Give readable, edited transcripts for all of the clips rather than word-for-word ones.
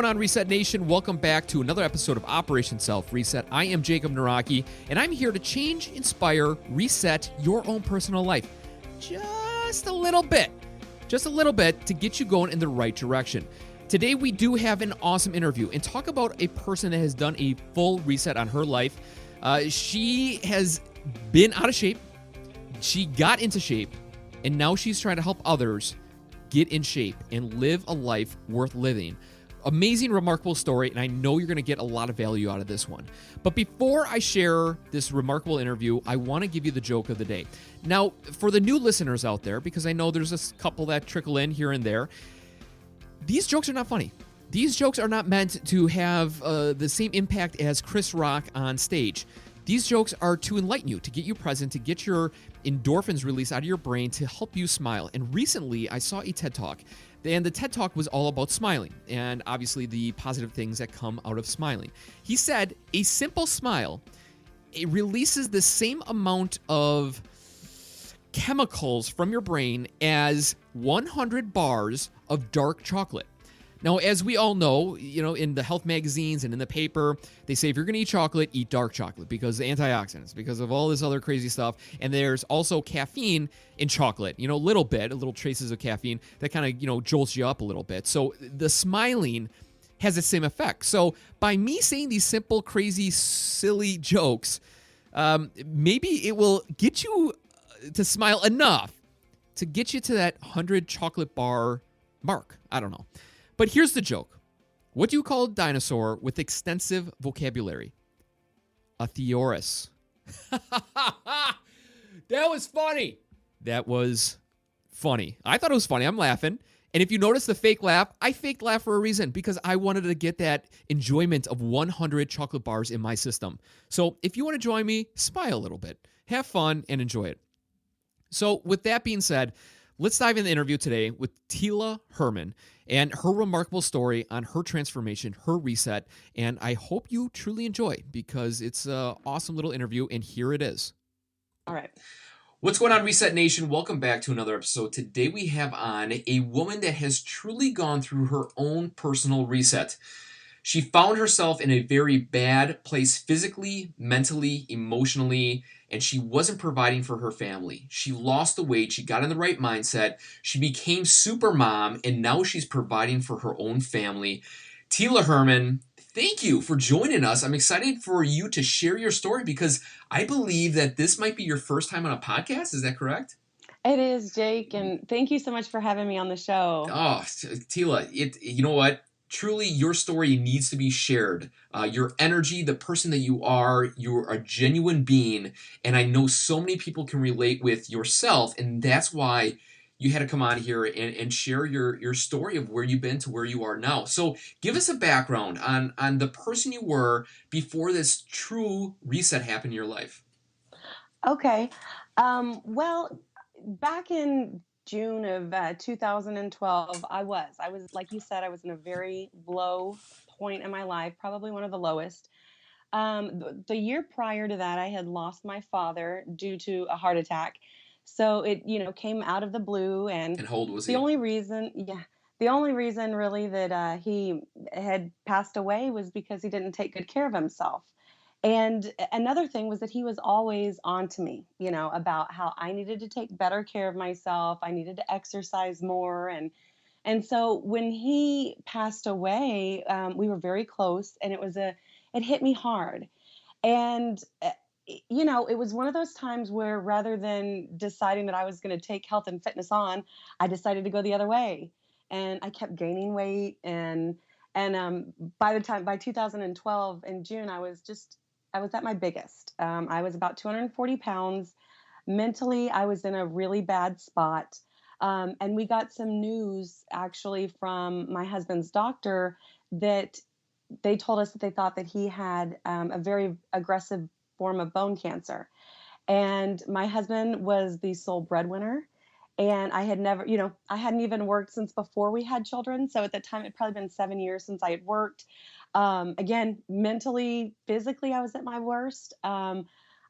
on, Reset Nation? Welcome back to another episode of Operation Self Reset. I am Jacob Naraki, and I'm here to change, inspire, reset your own personal life. Just a little bit to get you going in the right direction. Today, we do have an awesome interview and talk about a person that has done a full reset on her life. She has been out of shape. She got into shape, and now she's trying to help others get in shape and live a life worth living. Amazing, remarkable story, and I know you're going to get a lot of value out of this one. But before I share this remarkable interview, I want to give you the joke of the day. Now, for the new listeners out there, because I know there's a couple that trickle in here and there, these jokes are not funny. These jokes are not meant to have the same impact as Chris Rock on stage. These jokes are to enlighten you, to get you present, to get your endorphins released out of your brain, to help you smile. And recently, I saw a TED Talk, and the TED Talk was all about smiling, and obviously the positive things that come out of smiling. He said, a simple smile, it releases the same amount of chemicals from your brain as 100 bars of dark chocolate. Now, as we all know, in the health magazines and in the paper, they say if you're going to eat chocolate, eat dark chocolate because of the antioxidants, because of all this other crazy stuff. And there's also caffeine in chocolate, little traces of caffeine that kind of, jolts you up a little bit. So the smiling has the same effect. So by me saying these simple, crazy, silly jokes, maybe it will get you to smile enough to get you to that 100 chocolate bar mark. I don't know. But here's the joke. What do you call a dinosaur with extensive vocabulary? A thesaurus. That was funny. That was funny. I thought it was funny. I'm laughing. And if you notice the fake laugh, I faked laugh for a reason, because I wanted to get that enjoyment of 100 chocolate bars in my system. So if you want to join me, smile a little bit. Have fun and enjoy it. So with that being said, let's dive in the interview today with Tila Herman and her remarkable story on her transformation, her reset. And I hope you truly enjoy, because it's an awesome little interview, and here it is. All right. What's going on, Reset Nation? Welcome back to another episode. Today we have on a woman that has truly gone through her own personal reset. She found herself in a very bad place physically, mentally, emotionally, and she wasn't providing for her family. She lost the weight, she got in the right mindset, she became super mom, and now she's providing for her own family. Tila Herman, thank you for joining us. I'm excited for you to share your story, because I believe that this might be your first time on a podcast. Is that correct? It is, Jake, and thank you so much for having me on the show. Oh, Tila, you know what? Truly, your story needs to be shared. Your energy, the person that you're a genuine being, and I know so many people can relate with yourself, and that's why you had to come on here and share your story of where you've been to where you are now. So give us a background on the person you were before this true reset happened in your life. Okay. Well, back in June of 2012, I was, like you said, I was in a very low point in my life, probably one of the lowest. The year prior to that, I had lost my father due to a heart attack. So it, came out of the blue, and And how old was the he? only reason, yeah, the only reason really that he had passed away was because he didn't take good care of himself. And another thing was that he was always on to me, about how I needed to take better care of myself. I needed to exercise more. And so when he passed away, we were very close, and it hit me hard. And, it was one of those times where rather than deciding that I was going to take health and fitness on, I decided to go the other way. And I kept gaining weight. And by 2012 in June, I was at my biggest. I was about 240 pounds. Mentally, I was in a really bad spot. And we got some news actually from my husband's doctor that they told us that they thought that he had a very aggressive form of bone cancer. And my husband was the sole breadwinner. And I had never, I hadn't even worked since before we had children. So at that time, it'd probably been 7 years since I had worked. Again, mentally, physically, I was at my worst. I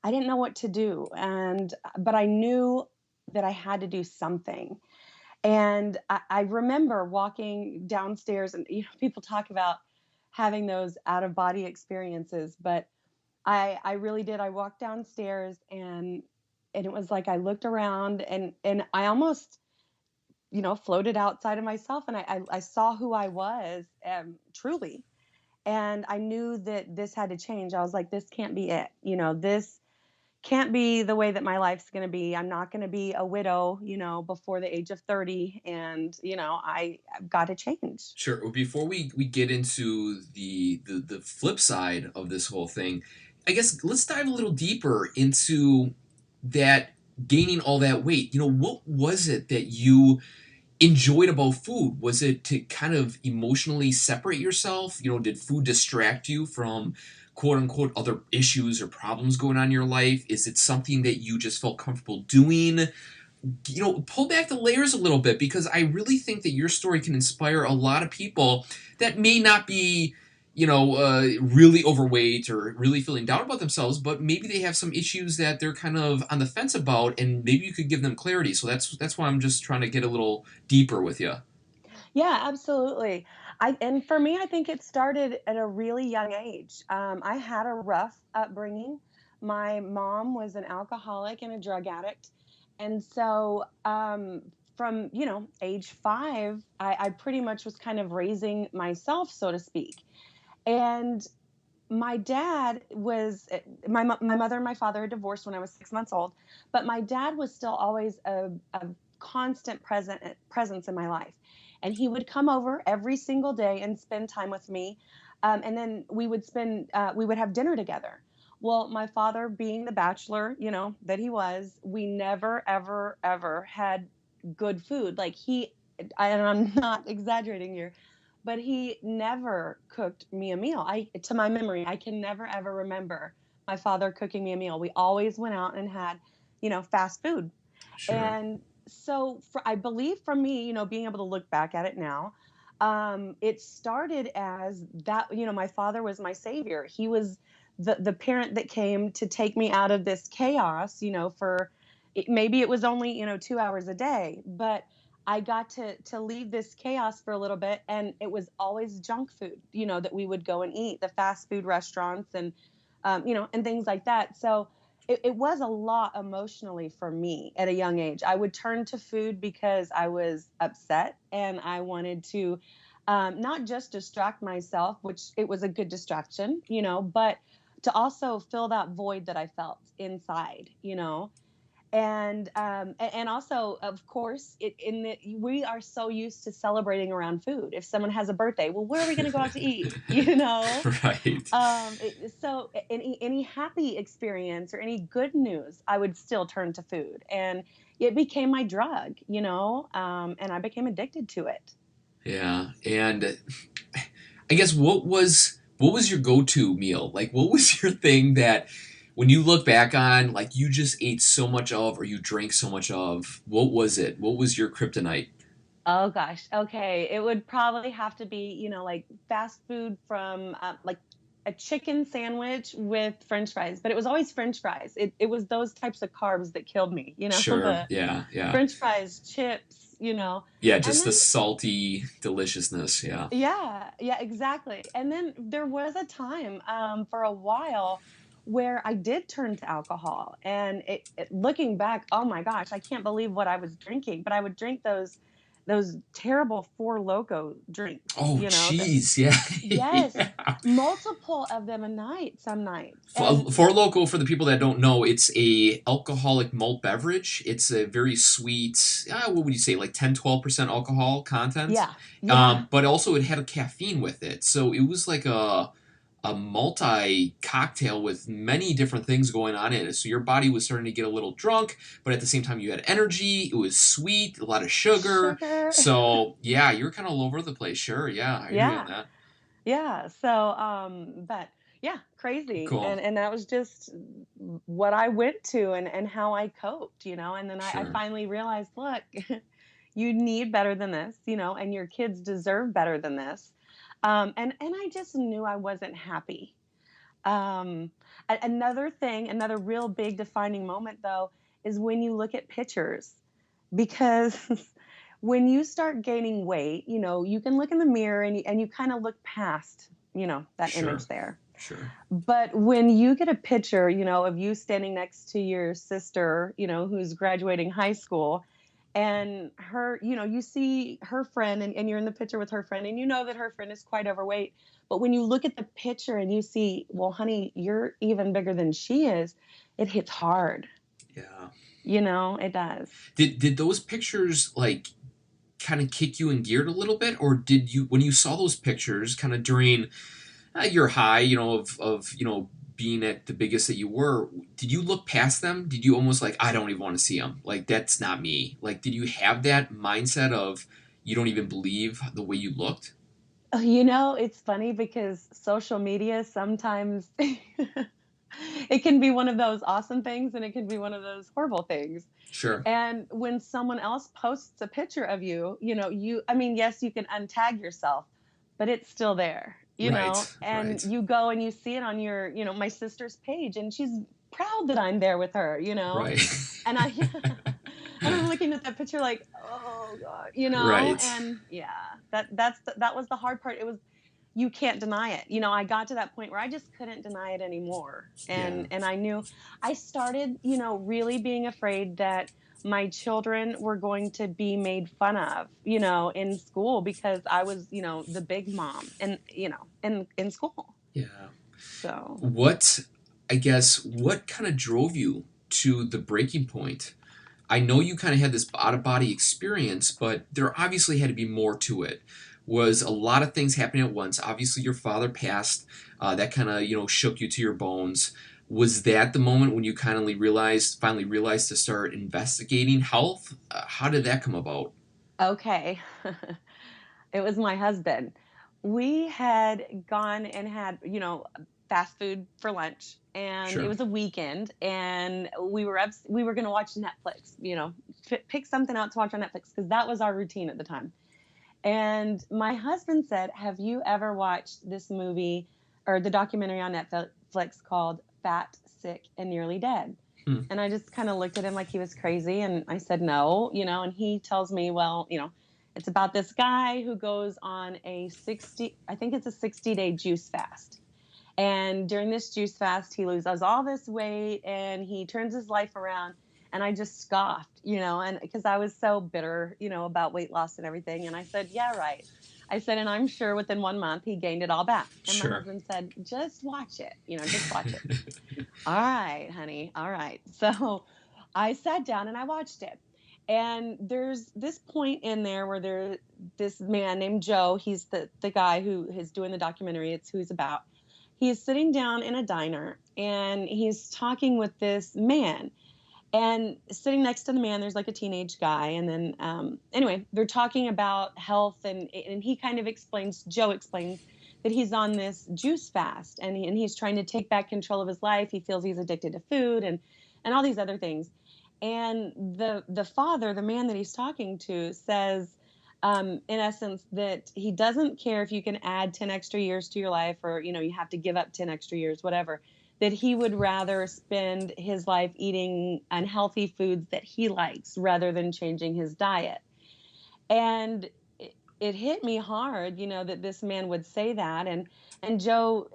didn't know what to do. But I knew that I had to do something. And I remember walking downstairs, and people talk about having those out of body experiences. But I really did. I walked downstairs and it was like I looked around and I almost, floated outside of myself and I saw who I was, truly. And I knew that this had to change. I was like, this can't be it. This can't be the way that my life's going to be. I'm not going to be a widow, before the age of 30. And, I've got to change. Sure. Well, before we get into the flip side of this whole thing, I guess let's dive a little deeper into that gaining all that weight. What was it that you enjoyed about food? Was it to kind of emotionally separate yourself? Did food distract you from quote unquote other issues or problems going on in your life? Is it something that you just felt comfortable doing? Pull back the layers a little bit, because I really think that your story can inspire a lot of people that may not be, really overweight or really feeling down about themselves, but maybe they have some issues that they're kind of on the fence about, and maybe you could give them clarity. So that's why I'm just trying to get a little deeper with you. Yeah, absolutely. And for me, I think it started at a really young age. I had a rough upbringing. My mom was an alcoholic and a drug addict. And so from, age 5, I pretty much was kind of raising myself, so to speak. And my dad was my mother and my father had divorced when I was 6 months old, but my dad was still always a constant presence in my life, and he would come over every single day and spend time with me, and then we would have dinner together. Well, my father, being the bachelor, that he was, we never ever ever had good food. Like and I'm not exaggerating here, but he never cooked me a meal. To my memory, I can never ever remember my father cooking me a meal. We always went out and had, fast food. Sure. And so I believe for me, being able to look back at it now, it started as that, my father was my savior. He was the parent that came to take me out of this chaos, for maybe it was only, 2 hours a day, but I got to leave this chaos for a little bit, and it was always junk food, that we would go and eat, the fast food restaurants and and things like that. So it was a lot emotionally for me at a young age. I would turn to food because I was upset and I wanted to not just distract myself, which it was a good distraction, but to also fill that void that I felt inside, and also, of course, we are so used to celebrating around food. If someone has a birthday, well, where are we going to go out to eat? Right. So any happy experience or any good news, I would still turn to food, and it became my drug, and I became addicted to it. Yeah. And I guess what was your go-to meal? Like, what was your thing that when you look back on, like, you just ate so much of or you drank so much of? What was it? What was your kryptonite? Oh gosh. Okay. It would probably have to be, like fast food from like a chicken sandwich with french fries, but it was always french fries. It was those types of carbs that killed me, Sure. the Yeah. Yeah. french fries, chips, Yeah. and Just the then salty deliciousness. Yeah. yeah, yeah, exactly. And then there was a time for a while where I did turn to alcohol, and looking back, oh my gosh, I can't believe what I was drinking. But I would drink those terrible Four Loco drinks, Oh, jeez. Yeah. yes, Yeah. multiple of them a night, some nights, and Four Loko, for the people that don't know, it's a alcoholic malt beverage. It's a very sweet, what would you say, like 10-12% alcohol content. yeah, yeah, But also it had a caffeine with it. So it was like a multi cocktail with many different things going on in it. So your body was starting to get a little drunk, but at the same time you had energy. It was sweet, a lot of sugar. sugar, So yeah, you were kind of all over the place. Sure, yeah, I hear you on yeah. that. Yeah, so, but yeah, crazy, Cool. and that was just what I went to and how I coped, and then I Sure. finally realized, look, you need better than this, and your kids deserve better than this, and I just knew I wasn't happy. Another thing, another real big defining moment though, is when you look at pictures, because when you start gaining weight, you can look in the mirror and you kind of look past, that Sure. image there. Sure. But when you get a picture, of you standing next to your sister, who's graduating high school, and her, you see her friend, and you're in the picture with her friend, and you know that her friend is quite overweight. But when you look at the picture and you see, well, honey, you're even bigger than she is, it hits hard. Yeah. It does. Did those pictures like kind of kick you in gear a little bit, or did you when you saw those pictures kind of during your high, of being at the biggest that you were, did you look past them? Did you almost like, I don't even want to see them? Like, that's not me. Like, did you have that mindset of you don't even believe the way you looked? Oh, it's funny because social media sometimes it can be one of those awesome things and it can be one of those horrible things. Sure. And when someone else posts a picture of you, I mean, yes, you can untag yourself, but it's still there, Right. and Right. you go and you see it on your, my sister's page, and she's proud that I'm there with her, Right. and and I'm looking at that picture like, oh God, Right. and yeah, that was the hard part. It was, you can't deny it. I got to that point where I just couldn't deny it anymore. Yeah. And I knew I started, really being afraid that my children were going to be made fun of, in school because I was, the big mom and, in school. Yeah. So, What, I guess, what kind of drove you to the breaking point? I know you kind of had this out of body experience, but there obviously had to be more to it. Was a lot of things happening at once. Obviously, your father passed. That kind of shook you to your bones. Was that the moment when you finally realized to start investigating health? How did that come about? okay. It was my husband. We had gone and had, fast food for lunch, and it Sure. was a weekend, and we were going to watch Netflix, pick something out to watch on Netflix because that was our routine at the time. And my husband said, "Have you ever watched this movie or the documentary on Netflix called Fat, Sick, and Nearly Dead?" Hmm. And I just kind of looked at him like he was crazy. And I said, "No," and he tells me, "Well, it's about this guy who goes on I think it's a 60-day juice fast. And during this juice fast, he loses all this weight and he turns his life around." And I just scoffed, and because I was so bitter, about weight loss and everything. And I said, "Yeah, right." I said, "And I'm sure within 1 month he gained it all back." And my Sure. husband said, "Just watch it, just watch it." All right, honey. All right. So I sat down and I watched it. And there's this point in there where this man named Joe, he's the guy who is doing the documentary, it's who he's about. He's sitting down in a diner and he's talking with this man. And sitting next to the man, there's like a teenage guy. And then, anyway, they're talking about health, and he kind of explains, Joe explains that he's on this juice fast, and he's trying to take back control of his life. He feels he's addicted to food and all these other things. And the father, the man that he's talking to, says, in essence, that he doesn't care if you can add 10 extra years to your life, or you have to give up 10 extra years, whatever, that he would rather spend his life eating unhealthy foods that he likes rather than changing his diet. And it hit me hard, that this man would say that. And Joe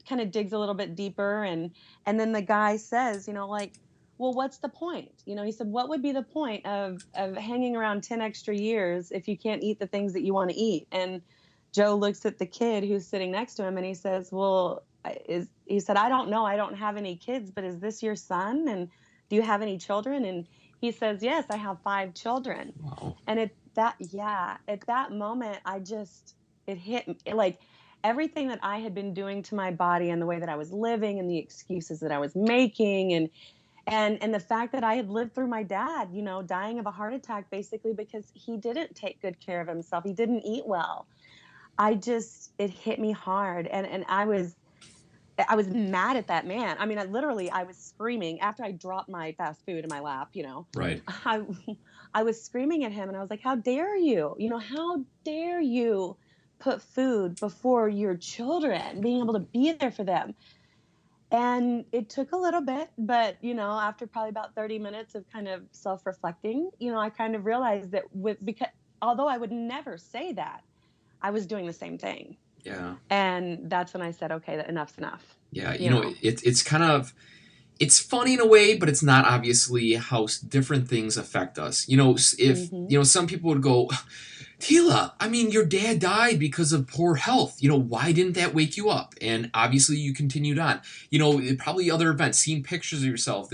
kind of digs a little bit deeper, and then the guy says, like, "Well, what's the point?" He said, "What would be the point of hanging around 10 extra years if you can't eat the things that you want to eat?" And Joe looks at the kid who's sitting next to him and he says, "Well, he said, I don't know. I don't have any kids, but is this your son? And do you have any children?" And he says, "Yes, I have 5 children." Wow. And at that moment, it hit me like everything that I had been doing to my body and the way that I was living and the excuses that I was making, and the fact that I had lived through my dad, dying of a heart attack basically because he didn't take good care of himself. He didn't eat well. It hit me hard, and I was mad at that man. I mean, I was screaming after I dropped my fast food in my lap, Right. I I was screaming at him and I was like, "How dare you? How dare you put food before your children, being able to be there for them?" And it took a little bit, but after probably about 30 minutes of kind of self-reflecting, I kind of realized that because although I would never say that, I was doing the same thing. Yeah. And that's when I said, okay, enough's enough, Yeah. you know? It's kind of, it's funny in a way, but it's not, obviously how different things affect us. If, Hmm. some people would go, Tila, I mean, your dad died because of poor health. Why didn't that wake you up? And obviously you continued on. Probably other events, seeing pictures of yourself,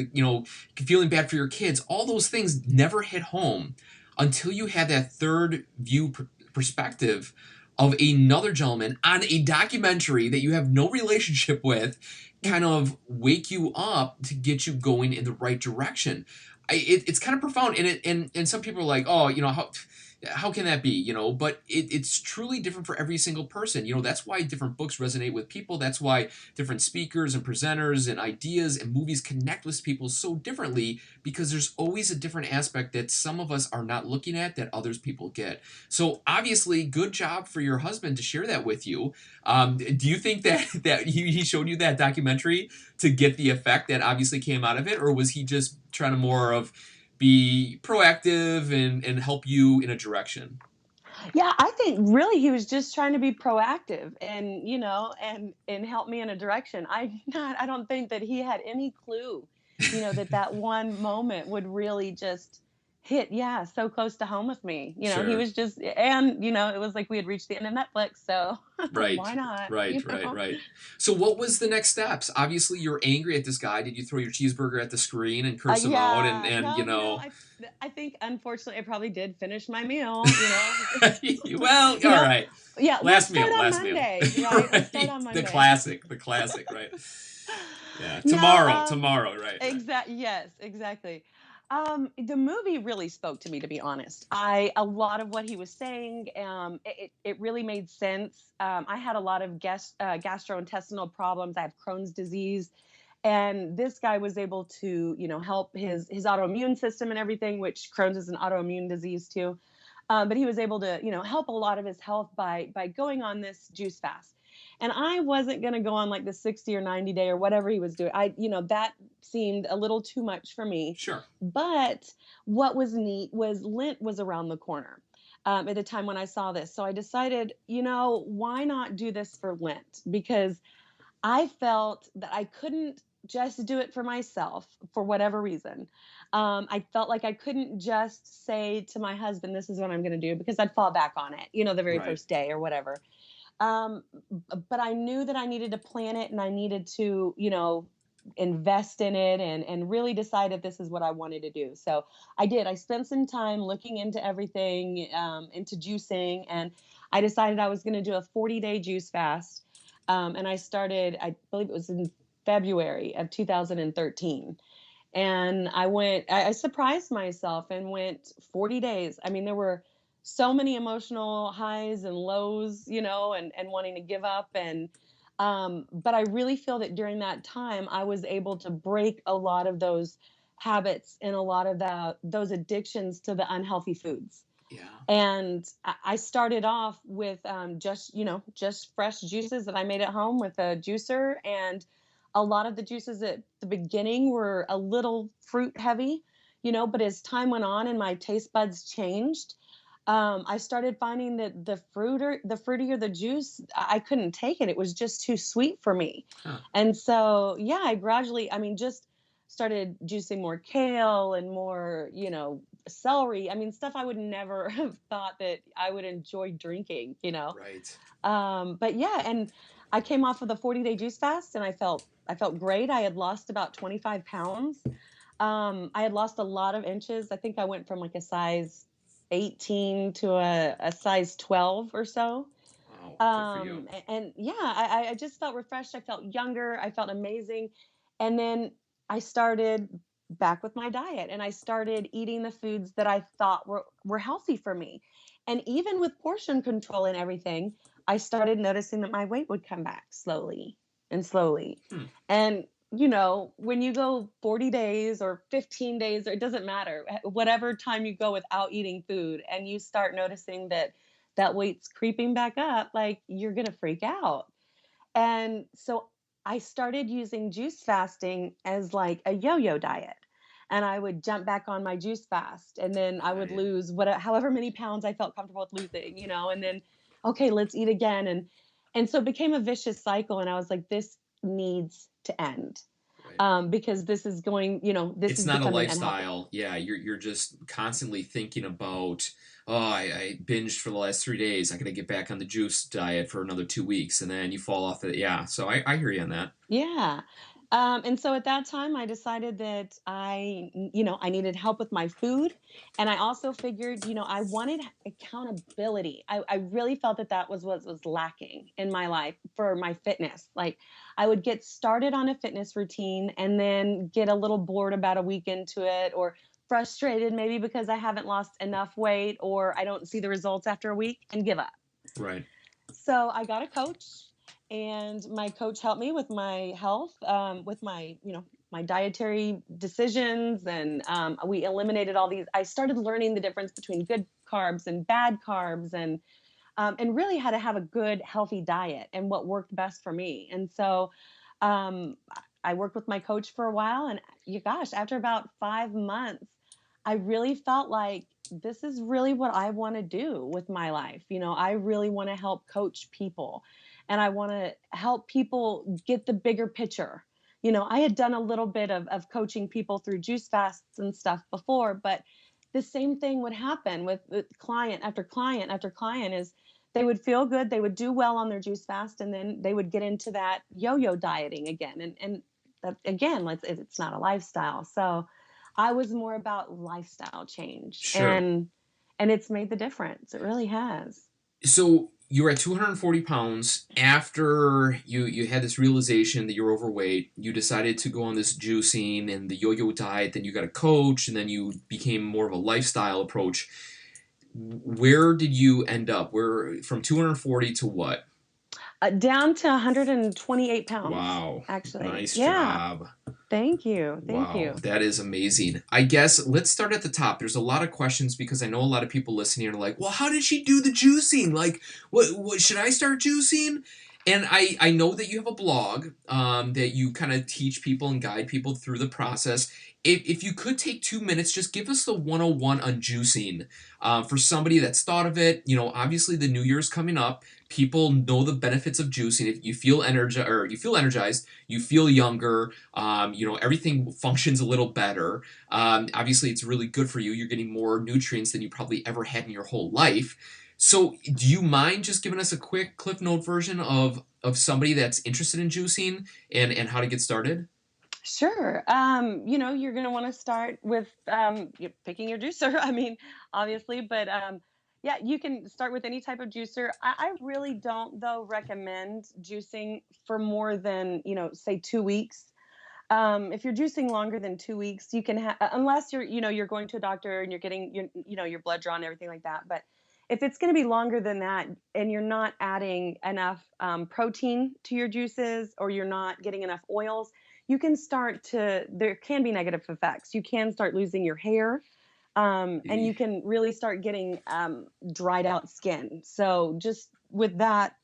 feeling bad for your kids, all those things never hit home until you had that third view perspective of another gentleman on a documentary that you have no relationship with kind of wake you up to get you going in the right direction. It's kind of profound, and some people are like, oh, how can that be? But it's truly different for every single person. That's why different books resonate with people. That's why different speakers and presenters and ideas and movies connect with people so differently, because there's always a different aspect that some of us are not looking at that others people get. So obviously, good job for your husband to share that with you. Do you think that he showed you that documentary to get the effect that obviously came out of it, or was he just trying to more of be proactive and help you in a direction? Yeah, I think really he was just trying to be proactive and, and help me in a direction. I don't think that he had any clue, that that one moment would really just hit, yeah, so close to home with me. He Sure. was just, and, it was like we had reached the end of Netflix, so Right. why not, Right. Right. Right. So what was the next steps? Obviously, you're angry at this guy. Did you throw your cheeseburger at the screen and curse him out? And Yeah, and no, you know, I think unfortunately I probably did finish my meal, well, you all know, right. yeah, let's Last start meal. on Last meal. Monday, right? Let's start Right. on The Monday. classic. The classic. Right. Yeah. No, Tomorrow. Tomorrow. Right. Right. yes, exactly. The movie really spoke to me, to be honest. A lot of what he was saying, it really made sense. I had a lot of gastrointestinal problems. I have Crohn's disease, and this guy was able to, help his autoimmune system and everything, which Crohn's is an autoimmune disease too. But he was able to, help a lot of his health by going on this juice fast. And I wasn't going to go on like the 60 or 90 day or whatever he was doing. That seemed a little too much for me. Sure. But what was neat was Lent was around the corner at the time when I saw this. So I decided, why not do this for Lent? Because I felt that I couldn't just do it for myself for whatever reason. I felt like I couldn't just say to my husband, this is what I'm going to do, because I'd fall back on it, the very Right. first day or whatever. Um, but I knew that I needed to plan it and I needed to, invest in it and really decide if this is what I wanted to do. So I did. I spent some time looking into everything, into juicing, and I decided I was going to do a 40-day juice fast. And I started, I believe it was in February of 2013. And I surprised myself and went 40 days. I mean, there were so many emotional highs and lows, and wanting to give up. But I really feel that during that time, I was able to break a lot of those habits and a lot of those addictions to the unhealthy foods. Yeah. And I started off with just fresh juices that I made at home with a juicer. And a lot of the juices at the beginning were a little fruit heavy, but as time went on and my taste buds changed, I started finding that the fruitier the juice, I couldn't take it. It was just too sweet for me. Huh. And so, yeah, I gradually, I mean, just started juicing more kale and more, celery. I mean, stuff I would never have thought that I would enjoy drinking. Right. But yeah, and I came off of the 40-day juice fast and I felt great. I had lost about 25 pounds. I had lost a lot of inches. I think I went from like a size 18 to a size 12 or so. Wow. Good for you. And yeah, I just felt refreshed. I felt younger. I felt amazing. And then I started back with my diet and I started eating the foods that I thought were healthy for me. And even with portion control and everything, I started noticing that my weight would come back slowly and slowly. Hmm. And when you go 40 days or 15 days, or it doesn't matter, whatever time you go without eating food, and you start noticing that that weight's creeping back up, like you're going to freak out. And so I started using juice fasting as like a yo-yo diet. And I would jump back on my juice fast and then I would Right. lose however many pounds I felt comfortable with losing, and then okay, let's eat again. And so it became a vicious cycle, and I was like, this needs to end, Right. because this is going, this It's is not a becoming unhealthy. lifestyle. Yeah, you're just constantly thinking about, oh, I binged for the last 3 days. I gotta get back on the juice diet for another 2 weeks, and then you fall off it. Yeah, so I hear you on that. Yeah. And so at that time, I decided that I needed help with my food. And I also figured, I wanted accountability. I really felt that that was what was lacking in my life for my fitness. Like, I would get started on a fitness routine and then get a little bored about a week into it, or frustrated maybe because I haven't lost enough weight, or I don't see the results after a week, and give up. Right. So I got a coach, and my coach helped me with my health, with my, my dietary decisions, and we eliminated all these. I started learning the difference between good carbs and bad carbs, and really how to have a good, healthy diet and what worked best for me. And so I worked with my coach for a while, and you gosh, after about 5 months, I really felt like this is really what I want to do with my life. I really want to help coach people, and I want to help people get the bigger picture. I had done a little bit of coaching people through juice fasts and stuff before, but the same thing would happen with client after client after client, is they would feel good, they would do well on their juice fast, and then they would get into that yo-yo dieting again. And that, again, it's not a lifestyle. So I was more about lifestyle change, Sure. and it's made the difference. It really has. So you were at 240 pounds after you had this realization that you're overweight. You decided to go on this juicing and the yo-yo diet. Then you got a coach, and then you became more of a lifestyle approach. Where did you end up? Where from 240 to what? Down to 128 pounds, Wow. actually. Nice Yeah. job. Thank you. Thank Wow, you. that is amazing. I guess let's start at the top. There's a lot of questions because I know a lot of people listening are like, "Well, how did she do the juicing? Like, what should I start juicing?" And I know that you have a blog that you kind of teach people and guide people through the process. If you could take 2 minutes, just give us the 101 on juicing for somebody that's thought of it. Obviously the New Year's coming up. People know the benefits of juicing. If you feel energized, you feel younger. Everything functions a little better. Obviously, it's really good for you. You're getting more nutrients than you probably ever had in your whole life. So, do you mind just giving us a quick Cliff Note version of somebody that's interested in juicing and how to get started? Sure. You're going to want to start with picking your juicer. I mean, obviously, but yeah, you can start with any type of juicer. I really don't, though, recommend juicing for more than, say 2 weeks. If you're juicing longer than 2 weeks, you can have, unless you're going to a doctor and you're getting your blood drawn and everything like that. But if it's going to be longer than that, and you're not adding enough protein to your juices, or you're not getting enough oils, there can be negative effects. You can start losing your hair, and Eh, you can really start getting dried out skin. So just with that,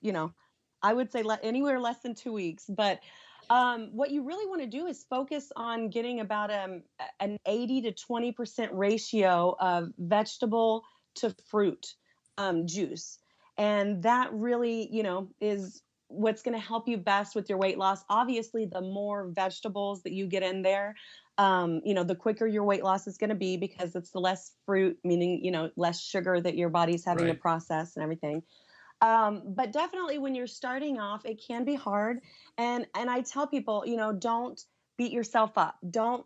I would say anywhere less than 2 weeks. But what you really want to do is focus on getting about an 80 to 20% ratio of vegetable to fruit juice. And that really, is what's going to help you best with your weight loss. Obviously, the more vegetables that you get in there, the quicker your weight loss is going to be, because it's the less fruit, meaning, less sugar that your body's having to right. process and everything. But definitely when you're starting off, it can be hard. And I tell people, don't beat yourself up. Don't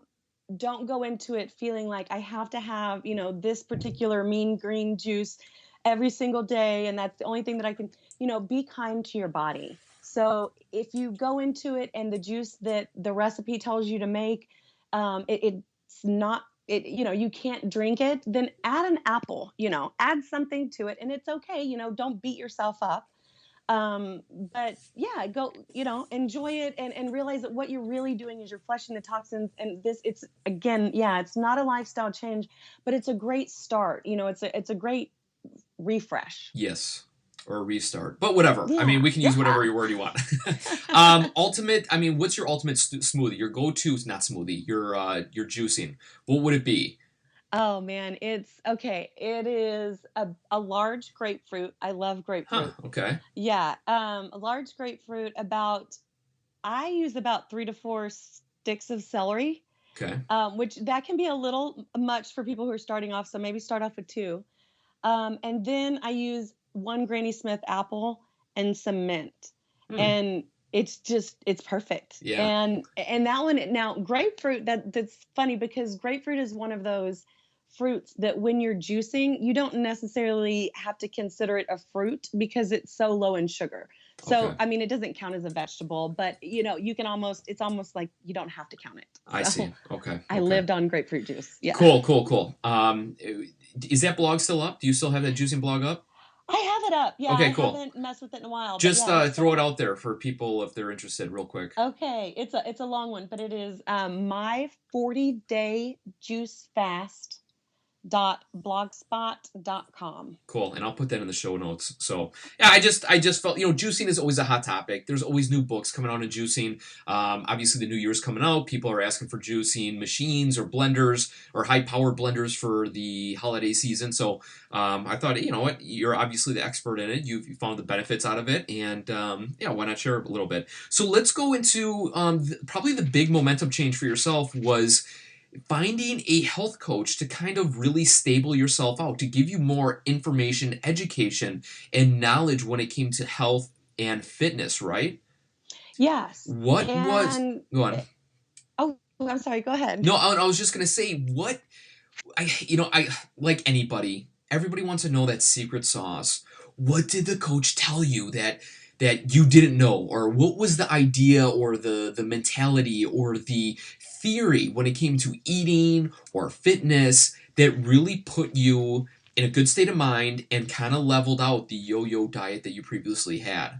go into it feeling like I have to have, this particular mean green juice every single day, and that's the only thing that I can, be kind to your body. So if you go into it and the juice that the recipe tells you to make, it's not it, you can't drink it, then add an apple, add something to it, and it's okay. Don't beat yourself up. But yeah, go, enjoy it, and realize that what you're really doing is you're flushing the toxins. And it's, again, yeah, it's not a lifestyle change, but it's a great start. It's a great refresh. Yes. Or a restart. But whatever. I mean, Yeah, we can use yeah. whatever word you want. Ultimate, I mean, what's your ultimate smoothie? Your go-to, not smoothie, your juicing. What would it be? Oh man, it's okay. It is a large grapefruit. I love Huh. grapefruit. Okay. Yeah, a large grapefruit. About I use about 3 to 4 sticks of celery, Okay. which that can be a little much for people who are starting off. So maybe start off with two. And then I use one Granny Smith apple and some mint. Hmm. And it's perfect. Yeah. And that one now grapefruit that's funny because grapefruit is one of those fruits that when you're juicing, you don't necessarily have to consider it a fruit because it's so low in sugar. So Okay. I mean it doesn't count as a vegetable, but you can almost it's almost like you don't have to count it. I So see. Okay. I Okay. lived on grapefruit juice. Yeah. Cool. Cool. Cool. Is that blog still up? Do you still have that juicing blog up? I have it up. Yeah, I Okay. Cool. haven't messed with it in a while, but Just yeah, it's still throw it up. out there for people if they're interested, real quick. Okay, it's a long one, but it is my 40-day juice fast dot blogspot.com. Cool, and I'll put that in the show notes. So yeah, I just felt juicing is always a hot topic. There's always new books coming out on juicing. Obviously, the new year's coming out. People are asking for juicing machines or blenders or high power blenders for the holiday season. So I thought, you know what, you're obviously the expert in it. You found the benefits out of it, and yeah, why not share a little bit? So let's go into probably the big momentum change for yourself was finding a health coach to kind of really stable yourself out, to give you more information, education, and knowledge when it came to health and fitness, right? Yes. What was, And go on. oh, I'm sorry, go ahead. No, I was just going to say, I like anybody, everybody wants to know that secret sauce. What did the coach tell you that you didn't know, or what was the idea or the mentality or the theory when it came to eating or fitness that really put you in a good state of mind and kind of leveled out the yo-yo diet that you previously had?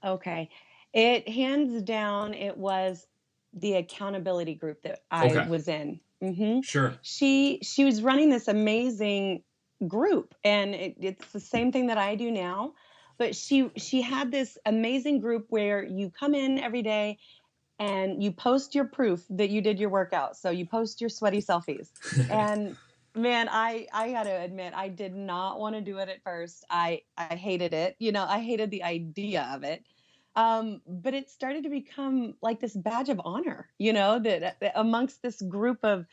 Okay. It hands down it was the accountability group that I Okay. was in. Sure. She was running this amazing group and it's the same thing that I do now, but she had this amazing group where you come in every day and you post your proof that you did your workout. So you post your sweaty selfies. And man, I got to admit I did not want to do it at first. I hated it. I hated the idea of it. But it started to become like this badge of honor, that amongst this group of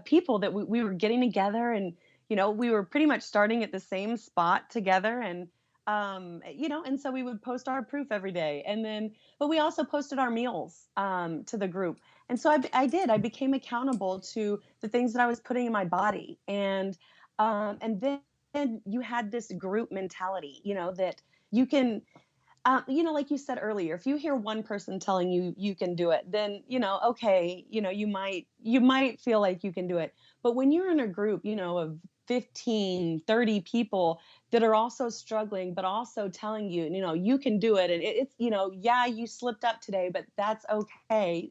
people that we were getting together and we were pretty much starting at the same spot together and so we would post our proof every day and then but we also posted our meals to the group. And so I became accountable to the things that I was putting in my body. And then you had this group mentality, that you can, like you said earlier, if you hear one person telling you you can do it, then, okay, you might feel like you can do it. But when you're in a group, of 15, 30 people that are also struggling, but also telling you, you can do it. And it's, yeah, you slipped up today, but that's okay.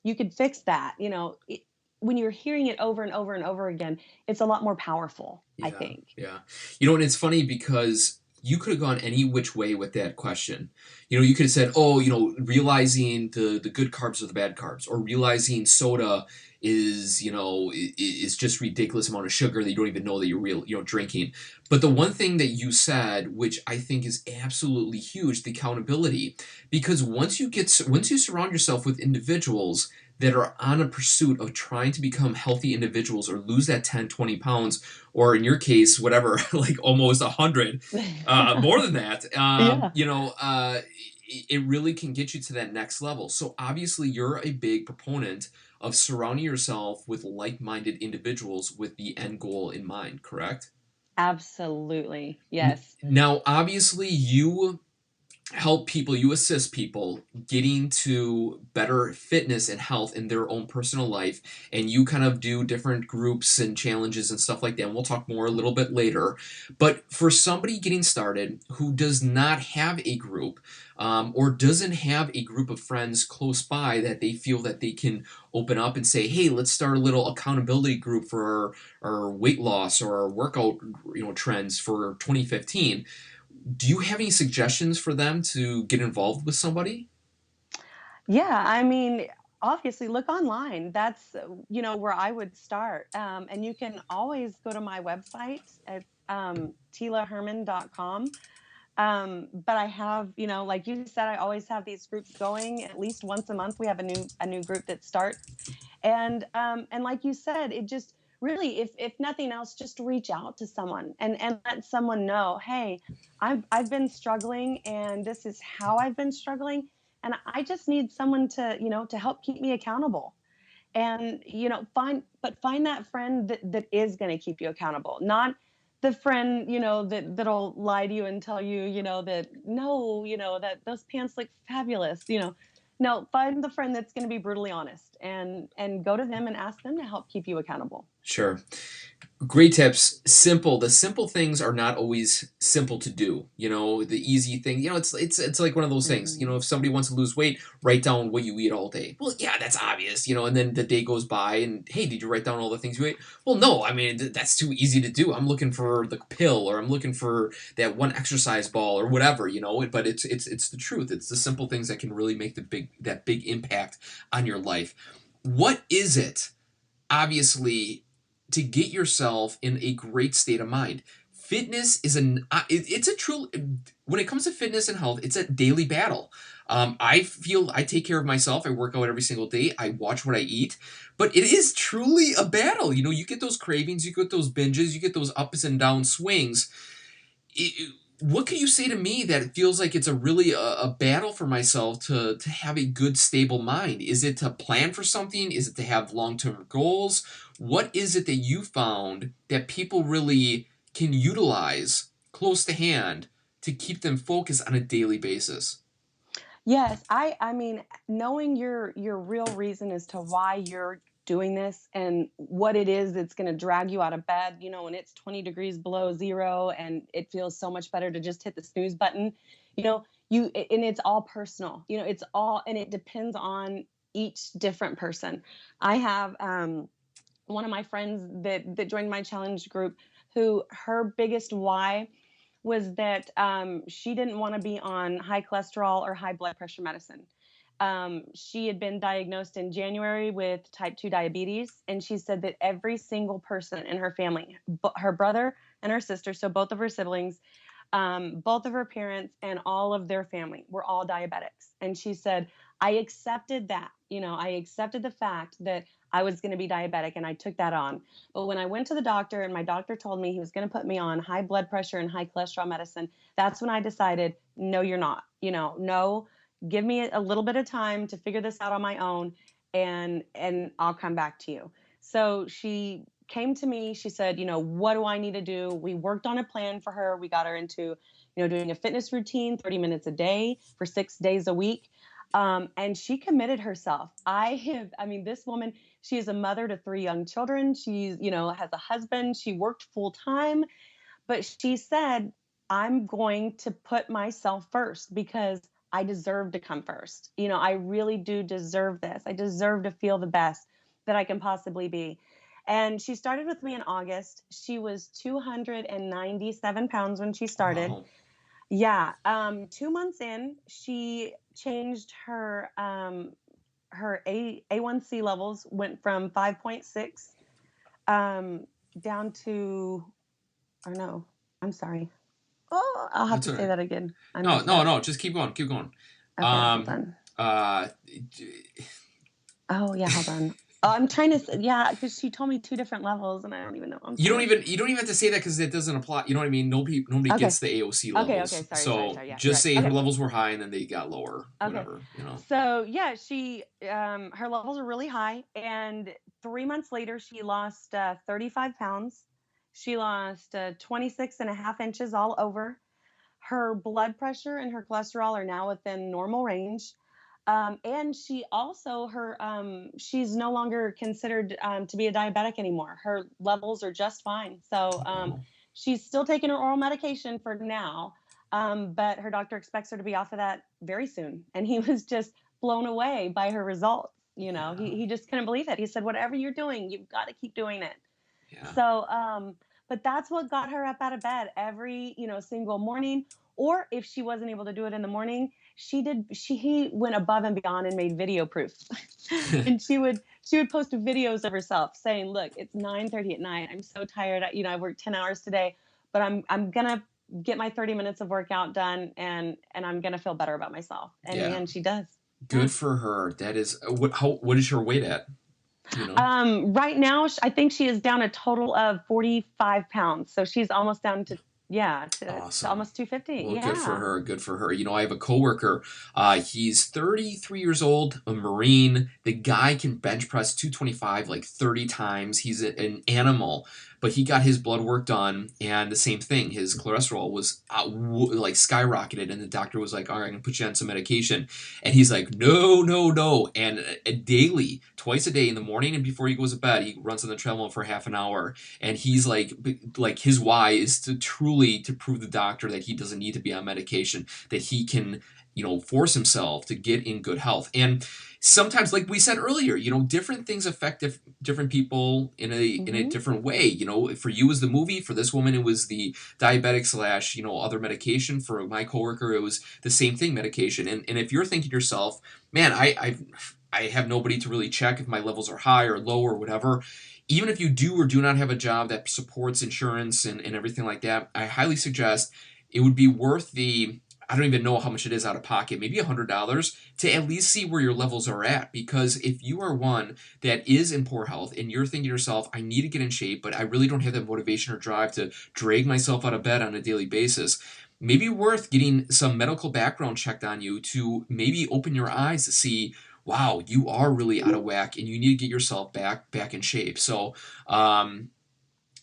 You could fix that. When you're hearing it over and over and over again, it's a lot more powerful, I Yeah, think. yeah. And it's funny because you could have gone any which way with that question. You could have said, "Oh, realizing the good carbs or the bad carbs, or realizing soda is, is just ridiculous amount of sugar that you don't even know that you're drinking." But the one thing that you said, which I think is absolutely huge, the accountability, because once you surround yourself with individuals that are on a pursuit of trying to become healthy individuals or lose that 10, 20 pounds, or in your case, whatever, like almost 100, more than that, Yeah. it really can get you to that next level. So obviously, you're a big proponent of surrounding yourself with like-minded individuals with the end goal in mind, correct? Absolutely. Yes. Now, obviously, you assist people getting to better fitness and health in their own personal life, and you kind of do different groups and challenges and stuff like that, and we'll talk more a little bit later. But for somebody getting started who does not have a group, or doesn't have a group of friends close by that they feel that they can open up and say, hey, let's start a little accountability group for our weight loss or our workout trends for 2015, do you have any suggestions for them to get involved with somebody? Yeah, I mean, obviously look online. That's, where I would start. And you can always go to my website at tilaherman.com. But I have, like you said, I always have these groups going. At least once a month, we have a new group that starts. And like you said, it just really, if nothing else, just reach out to someone and let someone know, hey, I've been struggling, and this is how I've been struggling, and I just need someone to help keep me accountable. And find that friend that is going to keep you accountable, not the friend that'll lie to you and tell you that no, that those pants look fabulous. No, find the friend that's going to be brutally honest, and go to them and ask them to help keep you accountable. Sure. Great tips. Simple. The simple things are not always simple to do. The easy thing. It's like one of those things. Mhm. If somebody wants to lose weight, write down what you eat all day. Well, yeah, that's obvious. And then the day goes by, and hey, did you write down all the things you ate? Well, no. I mean, that's too easy to do. I'm looking for the pill, or I'm looking for that one exercise ball, or whatever. But it's the truth. It's the simple things that can really make that big impact on your life. What is it? Obviously, to get yourself in a great state of mind. Fitness is it's a true, when it comes to fitness and health, it's a daily battle. I feel I take care of myself. I work out every single day. I watch what I eat, but it is truly a battle. You get those cravings, you get those binges, you get those ups and down swings. What can you say to me that it feels like it's a battle for myself to have a good, stable mind? Is it to plan for something? Is it to have long-term goals? What is it that you found that people really can utilize close to hand to keep them focused on a daily basis? Yes, I mean, knowing your real reason as to why you're doing this and what it is that's going to drag you out of bed, when it's 20 degrees below zero and it feels so much better to just hit the snooze button, and it's all personal. It's all, and it depends on each different person. I have one of my friends that joined my challenge group, who her biggest why was that she didn't want to be on high cholesterol or high blood pressure medicine. She had been diagnosed in January with type 2 diabetes, and she said that every single person in her family, her brother and her sister, so both of her siblings, both of her parents, and all of their family were all diabetics. And she said, I accepted that. I accepted the fact that I was going to be diabetic, and I took that on. But when I went to the doctor and my doctor told me he was going to put me on high blood pressure and high cholesterol medicine, that's when I decided, no, you're not. No, give me a little bit of time to figure this out on my own, and I'll come back to you. So she came to me. She said, what do I need to do? We worked on a plan for her. We got her into, doing a fitness routine, 30 minutes a day for 6 days a week. And she committed herself. I mean, this woman, she is a mother to 3 young children. She's, has a husband. She worked full time, but she said, I'm going to put myself first because I deserve to come first. I really do deserve this. I deserve to feel the best that I can possibly be. And she started with me in August. She was 297 pounds when she started. Wow. Yeah. 2 months in, she changed her A1C levels, went from 5.6 down to, or no, I'm sorry. Oh, I'll have That's to all say right. that again. I No, messed no, up. no. Just keep going. Keep going. Okay, hold Um, on. uh, Oh, yeah, hold on. Oh, I'm trying to, yeah, because she told me 2 different levels and I don't even know. I'm sorry. you don't even have to say that because it doesn't apply. You know what I mean? Nobody Okay. gets the AOC Okay. levels, Sorry. so Yeah, you're just right. say her Okay. levels were high and then they got lower. Okay. Whatever. So yeah, her levels are really high, and 3 months later, she lost 35 pounds. She lost 26 and a half inches all over. Her blood pressure and her cholesterol are now within normal range. And she also, she's no longer considered to be a diabetic anymore. Her levels are just fine. So Wow. she's still taking her oral medication for now, but her doctor expects her to be off of that very soon. And he was just blown away by her results. Yeah. He just couldn't believe it. He said, whatever you're doing, you've got to keep doing it. Yeah. So, but that's what got her up out of bed every, single morning. Or if she wasn't able to do it in the morning, he went above and beyond and made video proof. And she would post videos of herself saying, "Look, it's 9:30 at night. I'm so tired. I worked 10 hours today, but I'm gonna get my 30 minutes of workout done, and I'm gonna feel better about myself." And Yeah. man, she does. Yeah. Good for her. That is what is her weight at? Do you know? Right now, I think she is down a total of 45 pounds. So she's almost down to, yeah, to Awesome. almost 250. Well, good for Yeah. her. Good for her. I have a coworker. He's 33 years old, a Marine. The guy can bench press 225 like 30 times. He's an animal. But he got his blood work done, and the same thing. His cholesterol was like skyrocketed, and the doctor was like, "All right, I'm gonna put you on some medication." And he's like, "No, no, no!" And daily, twice a day, in the morning and before he goes to bed, he runs on the treadmill for half an hour. And he's like his why is to truly to prove the doctor that he doesn't need to be on medication, that he can, force himself to get in good health. And sometimes, like we said earlier, different things affect different people in a Hmm. different way. For you it was the movie, for this woman it was the diabetic slash other medication. For my coworker it was the same thing, medication. And if you're thinking to yourself, man, I have nobody to really check if my levels are high or low or whatever. Even if you do or do not have a job that supports insurance and everything like that, I highly suggest it would be worth I don't even know how much it is out of pocket, maybe $100 to at least see where your levels are at. Because if you are one that is in poor health and you're thinking to yourself, I need to get in shape, but I really don't have that motivation or drive to drag myself out of bed on a daily basis, maybe worth getting some medical background checked on you to maybe open your eyes to see, wow, you are really out of whack and you need to get yourself back in shape. So,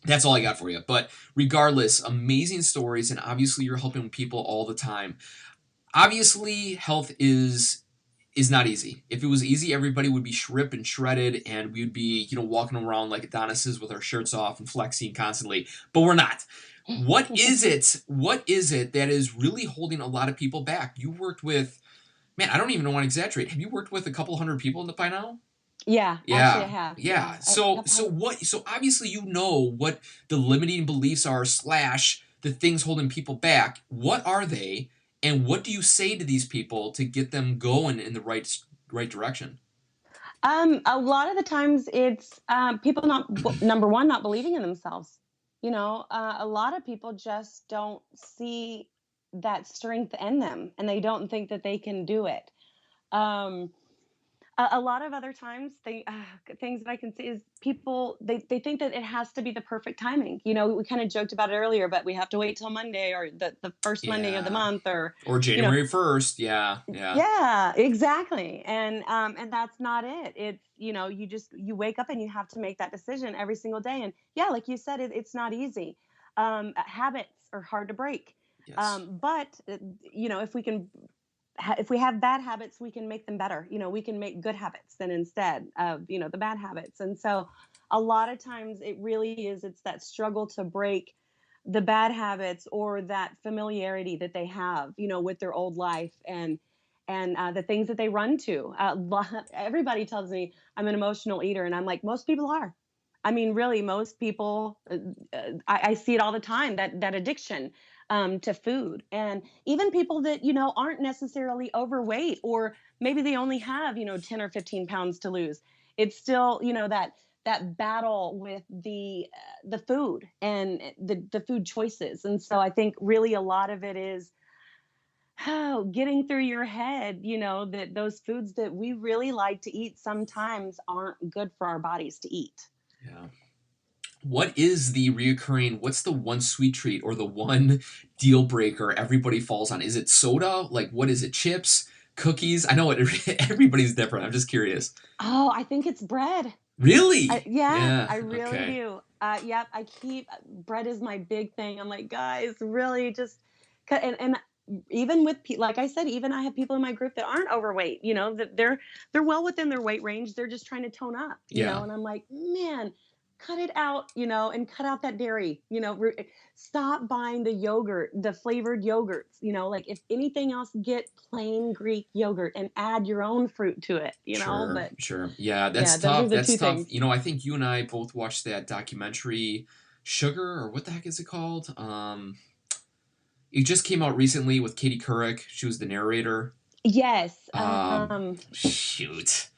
that's all I got for you. But regardless, amazing stories, and obviously you're helping people all the time. Obviously, health is not easy. If it was easy, everybody would be ripped and shredded, and we would be, walking around like Adonises with our shirts off and flexing constantly. But we're not. What is it? What is it that is really holding a lot of people back? You worked with, man, I don't even want to exaggerate. Have you worked with a couple hundred people by now? Yeah, actually, I Yeah, have. Yeah, yeah. a So couple so hundred. what so obviously you know what the limiting beliefs are slash the things holding people back. What are they, and what do you say to these people to get them going in the right direction? A lot of the times it's people number one, not believing in themselves. A lot of people just don't see that strength in them, and they don't think that they can do it. Um, a lot of other times, things that I can see is people they think that it has to be the perfect timing. We kind of joked about it earlier, but we have to wait till Monday or the first Monday of the Yeah. month, or Or you know January 1st. Yeah, yeah. yeah, exactly. And that's not it. It's, you wake up and you have to make that decision every single day. And yeah, like you said, it's not easy. Habits are hard to break. Yes. But if we have bad habits, we can make them better. We can make good habits then instead of, the bad habits. And so a lot of times it really is, it's that struggle to break the bad habits or that familiarity that they have, with their old life, and the things that they run to. Everybody tells me I'm an emotional eater, and I'm like, most people are. I mean, really, most people. I see it all the time, that addiction to food, and even people that aren't necessarily overweight, or maybe they only have 10 or 15 pounds to lose. It's still that battle with the food and the food choices. And so I think really a lot of it is getting through your head, that those foods that we really like to eat sometimes aren't good for our bodies to eat. Yeah. What's the one sweet treat or the one deal breaker everybody falls on? Is it soda? Like, what is it? Chips? Cookies? I know everybody's different. I'm just curious. Oh, I think it's bread. Really? Yeah, Yeah. I really Okay. do. Yep, I keep bread is my big thing. I'm like, guys, really just and even with like I said, even I have people in my group that aren't overweight, that they're well within their weight range. They're just trying to tone up, Yeah. and I'm like, man, cut it out, and cut out that dairy, stop buying the yogurt, the flavored yogurts, like if anything else, get plain Greek yogurt and add your own fruit to it, Sure. but Sure. Yeah. yeah, That's those are tough. the That's two tough. things. I think you and I both watched that documentary, Sugar, or what the heck is it called? It just came out recently with Katie Couric. She was the narrator. Yes. Shoot.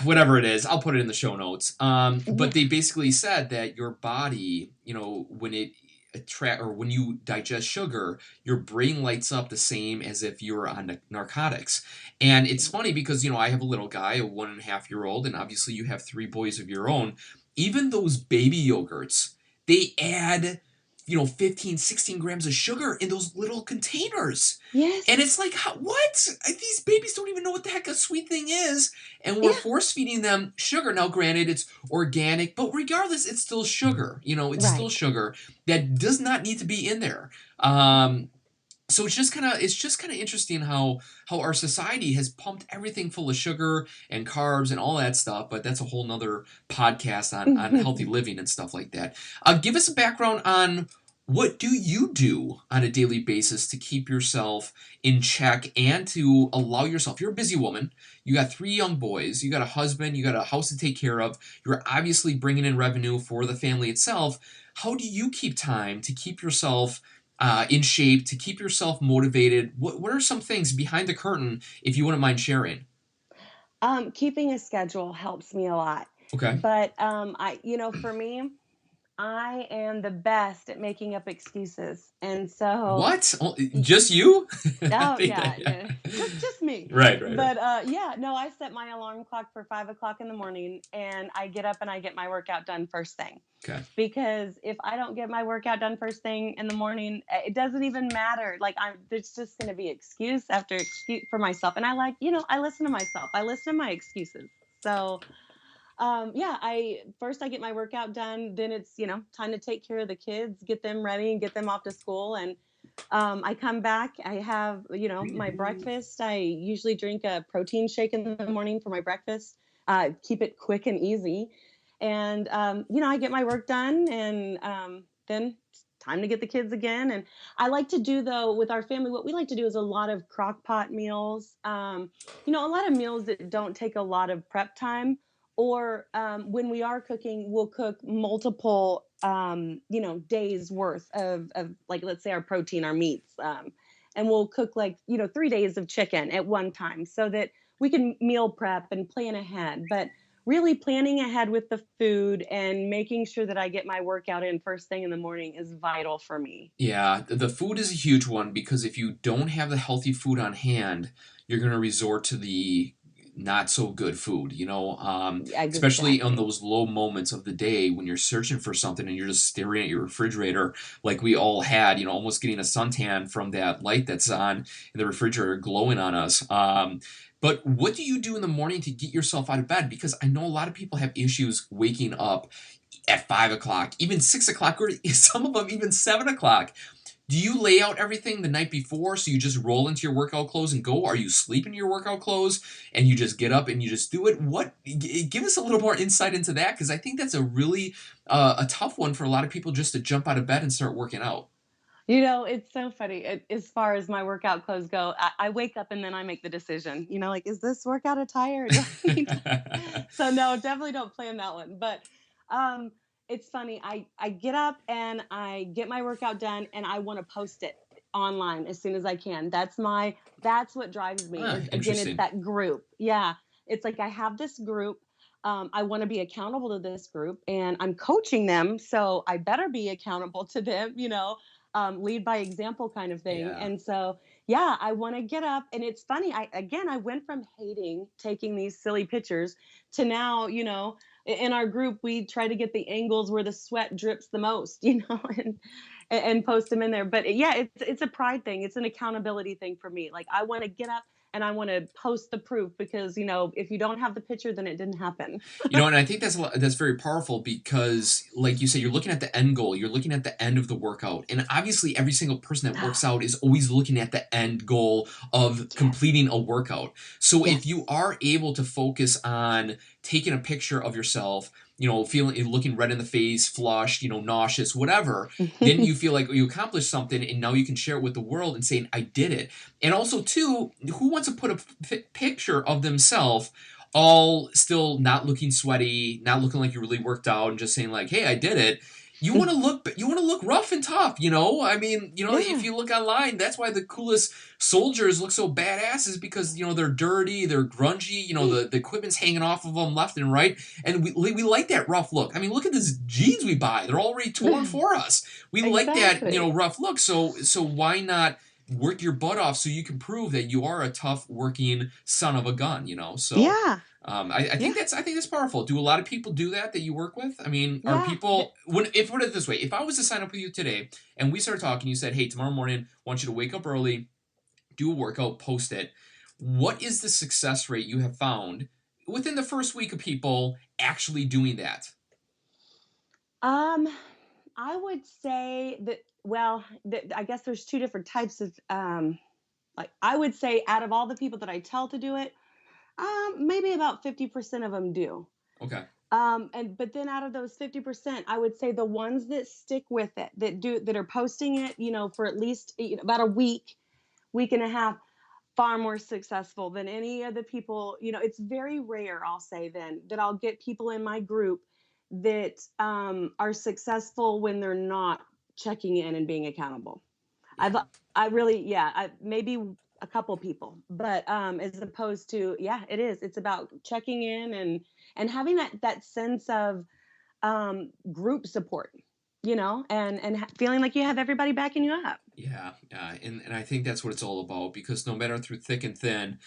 Whatever it is, I'll put it in the show notes. But Yeah. they basically said that your body, when it attract or when you digest sugar, your brain lights up the same as if you were on narcotics. And it's funny because I have a little guy, a 1.5-year old, and obviously you have three boys of your own. Even those baby yogurts, they add 15, 16 grams of sugar in those little containers. And Yes. it's like, what? These babies don't even know what the heck a sweet thing is. And we're Yeah. force feeding them sugar. Now, granted, it's organic, but regardless, it's still sugar. It's still Right. sugar that does not need to be in there. So it's just kind of interesting how our society has pumped everything full of sugar and carbs and all that stuff. But that's a whole nother podcast on healthy living and stuff like that. Give us a background on what do you do on a daily basis to keep yourself in check and to allow yourself. You're a busy woman. You got three young boys. You got a husband. You got a house to take care of. You're obviously bringing in revenue for the family itself. How do you keep time to keep yourself in shape, to keep yourself motivated? What are some things behind the curtain, if you wouldn't mind sharing? Keeping a schedule helps me a lot. Okay. But for me, I am the best at making up excuses. And so What? Oh, just you? I oh think yeah, that, yeah, just me. right, right, right. But yeah, no, I set my alarm clock for 5 o'clock in the morning, and I get up and I get my workout done first thing. Okay. Because if I don't get my workout done first thing in the morning, it doesn't even matter. Like there's just going to be excuse after excuse for myself, and I listen to myself. I listen to my excuses. So yeah, I get my workout done, then it's time to take care of the kids, get them ready and get them off to school. And I come back, I have my breakfast. I usually drink a protein shake in the morning for my breakfast. Keep it quick and easy. And I get my work done, and then it's time to get the kids again. And I like to do, though, with our family, what we like to do is a lot of crock pot meals. A lot of meals that don't take a lot of prep time. Or when we are cooking, we'll cook multiple days worth of, like, let's say, our protein, our meats. And we'll cook, like, 3 days of chicken at one time, so that we can meal prep and plan ahead. But really planning ahead with the food and making sure that I get my workout in first thing in the morning is vital for me. Yeah, the food is a huge one because if you don't have the healthy food on hand, you're going to resort to the not so good food, especially on Exactly. those low moments of the day when you're searching for something and you're just staring at your refrigerator like we all had, almost getting a suntan from that light that's on in the refrigerator glowing on us. But what do you do in the morning to get yourself out of bed? Because I know a lot of people have issues waking up at 5 o'clock, even 6 o'clock, or some of them even 7 o'clock. Do you lay out everything the night before so you just roll into your workout clothes and go? Are you sleeping in your workout clothes and you just get up and you just do it? Give us a little more insight into that because I think that's a really a tough one for a lot of people just to jump out of bed and start working out. It's so funny. As far as my workout clothes go, I wake up and then I make the decision. Like, is this workout attire? Or do I need So no, definitely don't plan that one. But um, it's funny. I get up and I get my workout done, and I want to post it online as soon as I can. That's what drives me. Is again, it's Interesting. that group. Yeah, it's like I have this group. I want to be accountable to this group, and I'm coaching them, so I better be accountable to them. Lead by example kind of thing. Yeah. And so, yeah, I want to get up. And it's funny. I went from hating taking these silly pictures to now, in our group, we try to get the angles where the sweat drips the most, and post them in there. But yeah, it's a pride thing. It's an accountability thing for me. Like, I want to get up and I want to post the proof, because if you don't have the picture, then it didn't happen. And I think that's very powerful because, like you said, you're looking at the end goal. You're looking at the end of the workout, and obviously, every single person that works out is always looking at the end goal of Yes. completing a workout. So, if you Yes. are able to focus on taking a picture of yourself, feeling looking red in the face, flushed, nauseous, whatever, then you feel like you accomplished something, and now you can share it with the world and saying, "I did it." And also, too, who wants to put a picture of themselves all still not looking sweaty, not looking like you really worked out, and just saying like, "Hey, I did it." you want to look rough and tough, you know? I mean, you know, if Yeah. you look online, that's why the coolest soldiers look so badass is because, you know, they're dirty, they're grungy, you know, the equipment's hanging off of them left and right. And we like that rough look. I mean, look at these jeans we buy. They're already torn for us. We like that, you know, Exactly. rough look. So why not work your butt off so you can prove that you are a tough working son of a gun, you know? So Yeah. I Yeah. think that's powerful. Do a lot of people do that you work with? I mean, are Yeah. people when if put it this way, if I was to sign up with you today and we started talking, you said, "Hey, tomorrow morning, I want you to wake up early, do a workout, post it." What is the success rate you have found within the first week of people actually doing that? Um, I would say that, well, I guess there's two different types of, like, I would say out of all the people that I tell to do it, maybe about 50% of them do. Okay. But then out of those 50%, I would say the ones that stick with it, that are posting it, for at least, about a week, week and a half, far more successful than any of the people. It's very rare, I'll say then, that I'll get people in my group that are successful when they're not checking in and being accountable. I've Yeah. I really, yeah, maybe a couple people, but as opposed to, yeah, it is. It's about checking in and having that sense of group support, and feeling like you have everybody backing you up. Yeah, yeah, and I think that's what it's all about because no matter through thick and thin,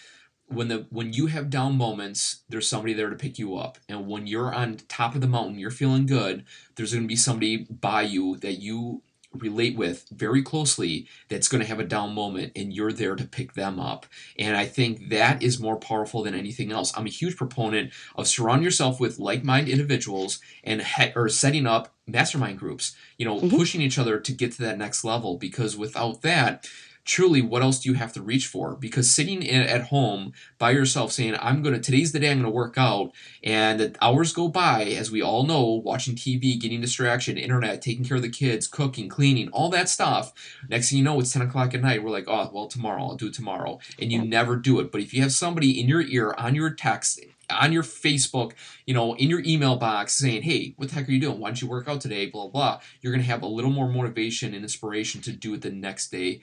when you have down moments, there's somebody there to pick you up. And when you're on top of the mountain, you're feeling good, there's going to be somebody by you that you relate with very closely that's going to have a down moment and you're there to pick them up. And I think that is more powerful than anything else. I'm a huge proponent of surround yourself with like-minded individuals and or setting up mastermind groups, you know, Hmm. pushing each other to get to that next level because without that, truly what else do you have to reach for? Because sitting at home by yourself saying today's the day I'm going to work out, and the hours go by, as we all know, watching TV, getting distraction, internet, taking care of the kids, cooking, cleaning, all that stuff. Next thing you know, it's 10 o'clock at night. We're like, oh, well, tomorrow, I'll do it tomorrow. And you Yep. never do it. But if you have somebody in your ear, on your text, on your Facebook, you know, in your email box saying, hey, what the heck are you doing? Why don't you work out today? Blah, blah. You're going to have a little more motivation and inspiration to do it the next day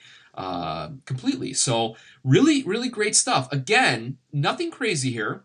completely. So really, really great stuff. Again, nothing crazy here.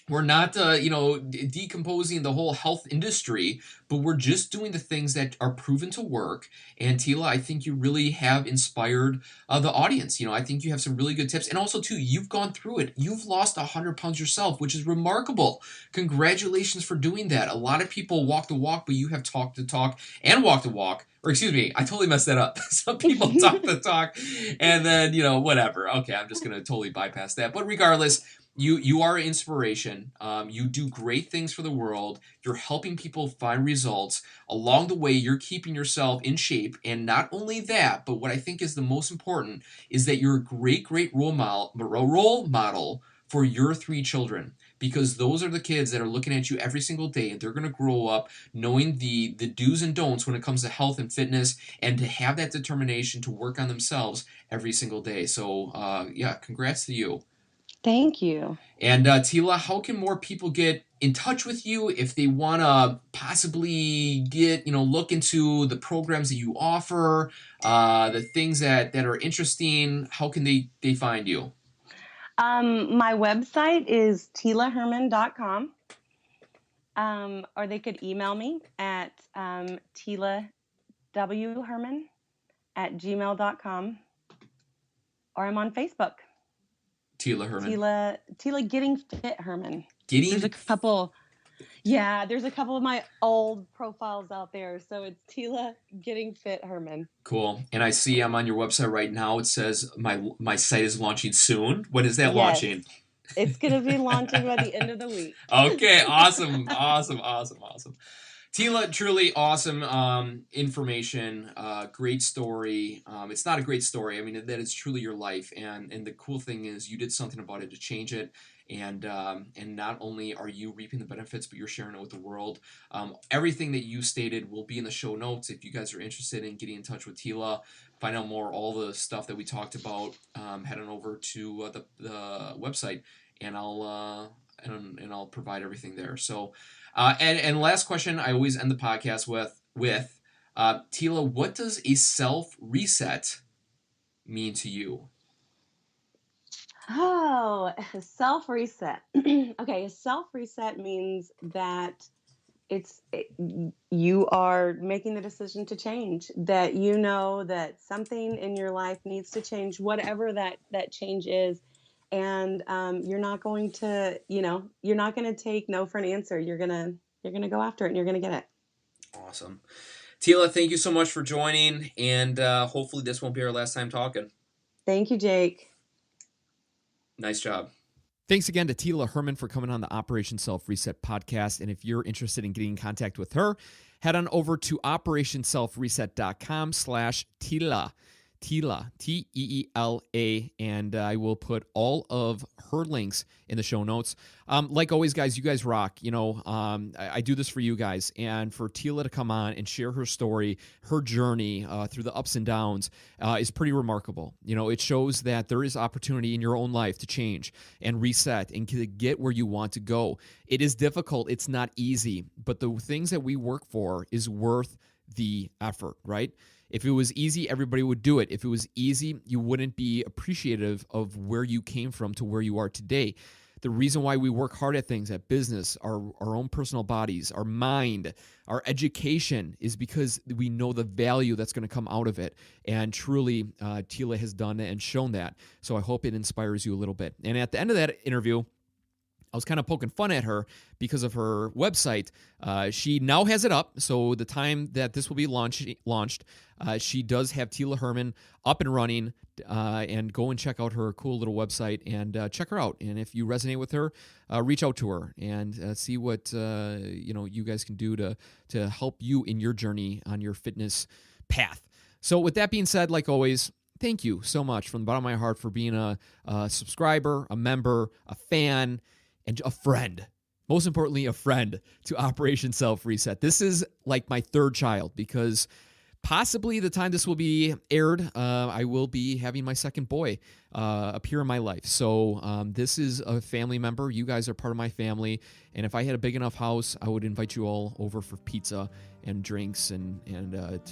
We're not, decomposing the whole health industry, but we're just doing the things that are proven to work. And Tila, I think you really have inspired the audience. You know, I think you have some really good tips. And also, too, you've gone through it. You've lost 100 pounds yourself, which is remarkable. Congratulations for doing that. A lot of people walk the walk, but you have talked the talk and walked the walk. Or excuse me, I totally messed that up. Some people talk the talk and then, you know, whatever. Okay, I'm just going to totally bypass that. But regardless, you are an inspiration. You do great things for the world. You're helping people find results. Along the way, you're keeping yourself in shape. And not only that, but what I think is the most important is that you're a great role model for your 3 children. Because those are the kids that are looking at you every single day, and they're going to grow up knowing the do's and don'ts when it comes to health and fitness, and to have that determination to work on themselves every single day. So, yeah, congrats to you. Thank you. And Tila, how can more people get in touch with you if they want to possibly look into the programs that you offer, the things that are interesting? How can they find you? My website is tilaherman.com, or they could email me at tilawherman@gmail.com, or I'm on Facebook. Tila Herman. Tila Getting Fit Herman. There's a Getting couple. Yeah, there's a couple of my old profiles out there, so it's Tila Getting Fit Herman. Cool. And I see I'm on your website right now. It says my site is launching soon. When is that Yes, launching? it's gonna be launching by the end of the week. Okay, awesome, awesome, awesome, awesome. Tila, truly awesome information. Great story. It's not a great story. I mean, that is truly your life, and the cool thing is you did something about it to change it. And not only are you reaping the benefits, but you're sharing it with the world. Everything that you stated will be in the show notes. If you guys are interested in getting in touch with Tila, find out more, all the stuff that we talked about, head on over to the website, and I'll provide everything there. So. And last question I always end the podcast with Tila, what does a self reset mean to you? Oh, self reset. Okay, a self reset means that you are making the decision to change, that you know that something in your life needs to change, whatever that change is. And you're not going to, you're not going to take no for an answer. You're gonna go after it, and you're gonna get it. Awesome. Tila, thank you so much for joining, and hopefully this won't be our last time talking. Thank you, Jake. Nice job. Thanks again to Tila Herman for coming on the Operation Self Reset podcast. And if you're interested in getting in contact with her, head on over to operationselfreset.com/Tila. Tila, Teela, and I will put all of her links in the show notes. Like always, guys, you guys rock. I do this for you guys, and for Tila to come on and share her story, her journey through the ups and downs is pretty remarkable. It shows that there is opportunity in your own life to change and reset and to get where you want to go. It is difficult. It's not easy, but the things that we work for is worth the effort, right? If it was easy, everybody would do it. If it was easy, you wouldn't be appreciative of where you came from to where you are today. The reason why we work hard at things, at business, our own personal bodies, our mind, our education, is because we know the value that's going to come out of it. And truly, Tila has done it and shown that. So I hope it inspires you a little bit. And at the end of that interview, I was kind of poking fun at her because of her website. She now has it up, so the time that this will be launched, she does have Tila Herman up and running, and go and check out her cool little website and check her out. And if you resonate with her, reach out to her and see what you guys can do to help you in your journey on your fitness path. So with that being said, like always, thank you so much from the bottom of my heart for being a subscriber, a member, a fan, and a friend. Most importantly, a friend to Operation Self Reset. This is like my third child, because possibly the time this will be aired, I will be having my second boy appear in my life. So this is a family member. You guys are part of my family. And if I had a big enough house, I would invite you all over for pizza and drinks and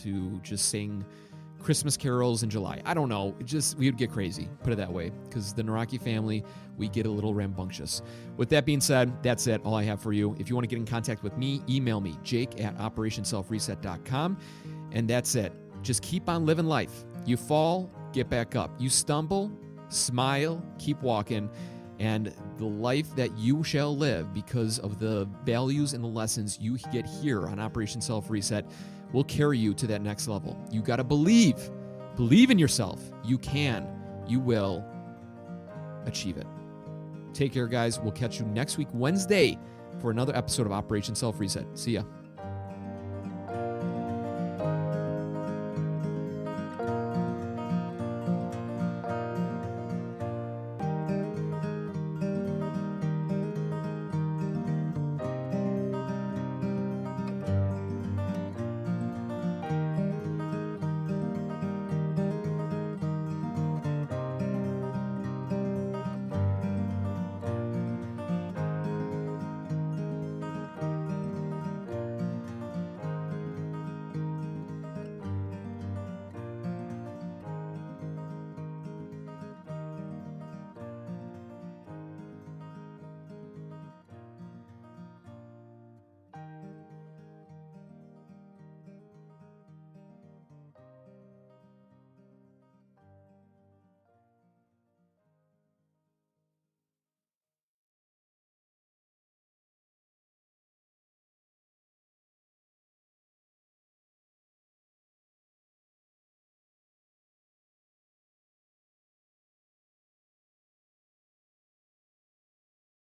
to just sing Christmas carols in July. I don't know. We would get crazy, put it that way, because the Naraki family, we get a little rambunctious. With that being said, that's it. All I have for you. If you want to get in contact with me, email me, jake@operationselfreset.com. And that's it. Just keep on living life. You fall, get back up. You stumble, smile, keep walking. And the life that you shall live, because of the values and the lessons you get here on Operation Self Reset, will carry you to that next level. You got to believe in yourself. You can, you will achieve it. Take care, guys. We'll catch you next week, Wednesday, for another episode of Operation Self Reset. See ya.